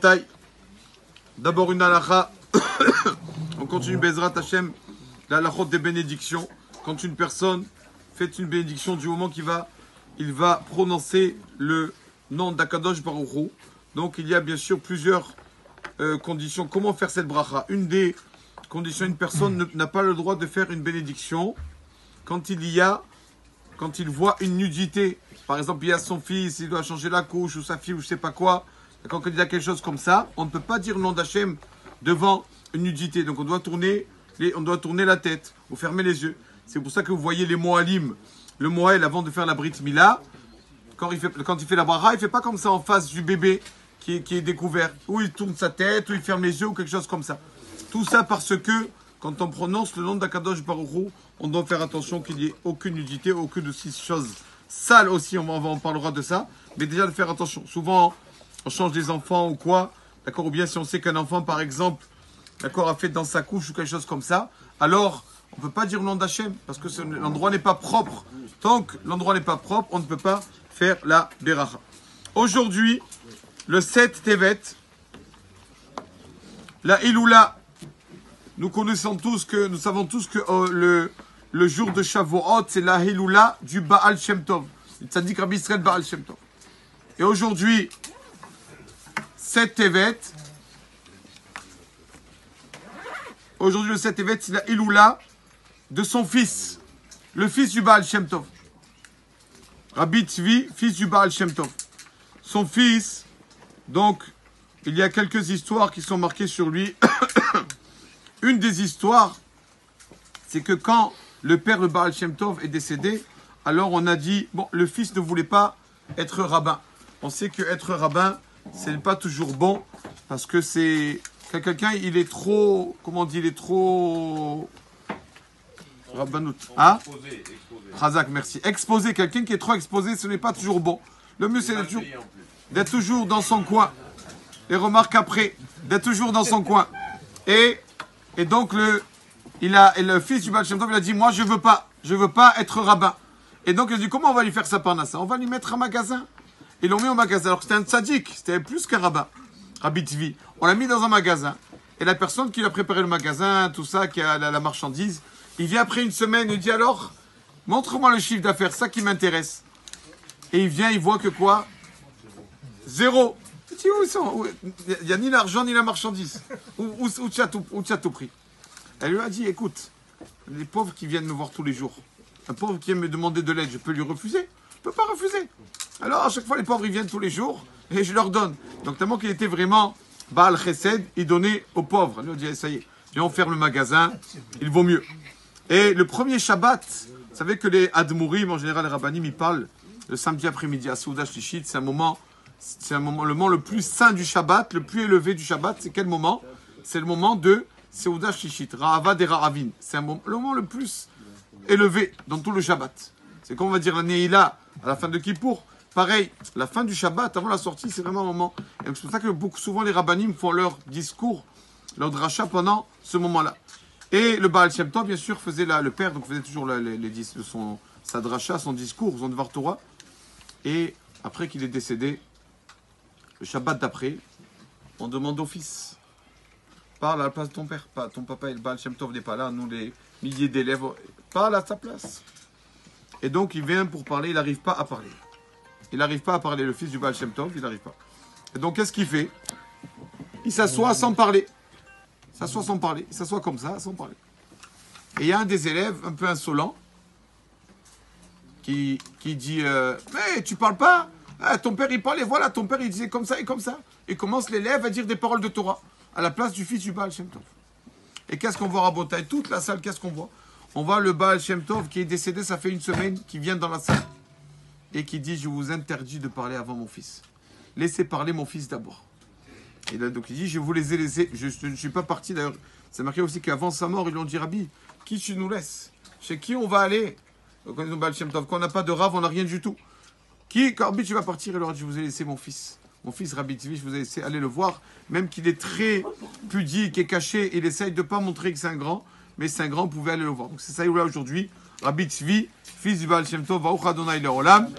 Rabotai. D'abord une halakha. On continue Bezrat Hashem, la halachot des bénédictions. Quand une personne fait une bénédiction du moment il va prononcer le nom d'Akadosh Baruch Hu. Donc il y a bien sûr plusieurs conditions. Comment faire cette bracha? Une des conditions, une personne n'a pas le droit de faire une bénédiction quand il voit une nudité. Par exemple, il y a son fils, il doit changer la couche, ou sa fille, ou je sais pas quoi. Quand il y a quelque chose comme ça, on ne peut pas dire le nom d'Hachem devant une nudité. Donc on doit tourner la tête ou fermer les yeux. C'est pour ça que vous voyez les Moalim, le Moël avant de faire la Brit Mila, quand il fait la bracha, il ne fait pas comme ça en face du bébé qui est découvert. Ou il tourne sa tête, ou il ferme les yeux, ou quelque chose comme ça. Tout ça parce que quand on prononce le nom d'Akadosh Baruch Hu, on doit faire attention qu'il n'y ait aucune nudité, aucune de ces choses sales aussi, on parlera de ça. Mais déjà de faire attention. Souvent, on change des enfants ou quoi, d'accord, ou bien si on sait qu'un enfant, par exemple, d'accord, a fait dans sa couche ou quelque chose comme ça, alors on ne peut pas dire le nom d'Hachem, parce que l'endroit n'est pas propre. Tant que l'endroit n'est pas propre, on ne peut pas faire la beracha. Aujourd'hui, le 7 Tevet, la Iloula, nous savons tous que le jour de Shavuot, c'est la Iloula du Baal Shem Tov. Ça dit Rabbi Israël Baal Shem Tov. Et aujourd'hui, 7 Tevet, aujourd'hui le 7 Tevet, c'est la Iloula de son fils, le fils du Baal Shem Tov. Rabbi Tzvi, fils du Baal Shem Tov. Son fils, donc, il y a quelques histoires qui sont marquées sur lui. Une des histoires, c'est que quand le père de Baal Shem Tov est décédé, alors on a dit, bon, le fils ne voulait pas être rabbin. On sait que être rabbin, c'est pas toujours bon, parce que c'est quelqu'un, il est trop, comment on dit, il est trop rabbanout. Hein? Razak, merci. Exposé, quelqu'un qui est trop exposé, ce n'est pas toujours bon. Le mieux, c'est d'être toujours dans son coin. Les remarques après, d'être toujours dans son coin. Et donc, le fils du Baal Shem Tov, il a dit, moi, je veux pas être rabbin. Et donc, il a dit, comment on va lui faire sa parnassa? On va lui mettre un magasin. Ils l'ont mis au magasin, alors que c'était un tzaddik, c'était plus qu'un rabbin, Rabbi Tzvi. On l'a mis dans un magasin. Et la personne qui lui a préparé le magasin, tout ça, qui a la marchandise, il vient après une semaine, il dit alors, montre-moi le chiffre d'affaires, ça qui m'intéresse. Et il vient, il voit que quoi? Zéro. Il dit, où ils sont? Il n'y a ni l'argent ni la marchandise. Où tu as tout pris? Elle lui a dit, écoute, les pauvres qui viennent me voir tous les jours, un pauvre qui vient me demander de l'aide, je peux lui refuser? Je ne peux pas refuser. Alors à chaque fois, les pauvres, ils viennent tous les jours et je leur donne. Donc tellement qu'il était vraiment Baal Chesed, il donnait aux pauvres. Il a dit, ça y est, viens, on ferme le magasin, il vaut mieux. Et le premier Shabbat, vous savez que les Admourim, en général les Rabbanim, ils parlent le samedi après-midi à Souda Shlishit, c'est le moment le plus saint du Shabbat, le plus élevé du Shabbat. C'est quel moment? C'est le moment de Souda Shlishit, Rahava des Rahavim. C'est le moment le plus élevé dans tout le Shabbat. C'est comme on va dire la Neila à la fin de Kippour. Pareil, la fin du Shabbat, avant la sortie, c'est vraiment un moment. Et c'est pour ça que souvent les Rabbanim font leur discours, leur dracha pendant ce moment-là. Et le Baal Shem Tov, bien sûr, faisait le père, donc faisait toujours sa dracha, son discours, son Dvar Torah. Et après qu'il est décédé, le Shabbat d'après, on demande au fils, parle à la place de ton père. Ton papa et le Baal Shem Tov n'est pas là, nous les milliers d'élèves, parle à sa place. Et donc il vient pour parler, il n'arrive pas à parler. Il n'arrive pas à parler, le fils du Baal Shem Tov, il n'arrive pas. Et donc qu'est-ce qu'il fait? Il s'assoit sans parler. Il s'assoit comme ça, sans parler. Et il y a un des élèves, un peu insolent, qui dit mais tu parles pas? Ah, ton père il parlait, voilà, ton père il disait comme ça et comme ça. Et commence l'élève à dire des paroles de Torah à la place du fils du Baal Shem Tov. Et qu'est-ce qu'on voit à Rabotai? Toute la salle, qu'est-ce qu'on voit? On voit le Baal Shem Tov qui est décédé, ça fait une semaine, qui vient dans la salle et qui dit, je vous interdis de parler avant mon fils. Laissez parler mon fils d'abord. Et là, donc il dit, je vous les ai laissés, je ne suis pas parti d'ailleurs. C'est marqué aussi qu'avant sa mort, ils lui ont dit, Rabbi, qui tu nous laisses? Chez qui on va aller? Donc, quand on n'a pas de rave, on n'a rien du tout. Rabbi, tu vas partir? Et leur dit, je vous ai laissé mon fils. Mon fils, Rabbi Tzvi, je vous ai laissé aller le voir. Même qu'il est très pudique et caché, il essaye de ne pas montrer que c'est un grand. Mais c'est un grand, vous pouvez aller le voir. Donc c'est ça, aujourd'hui. Rabbi Tzvi, fils du Baal Shem Tov, Baruch Adonai Le'olam.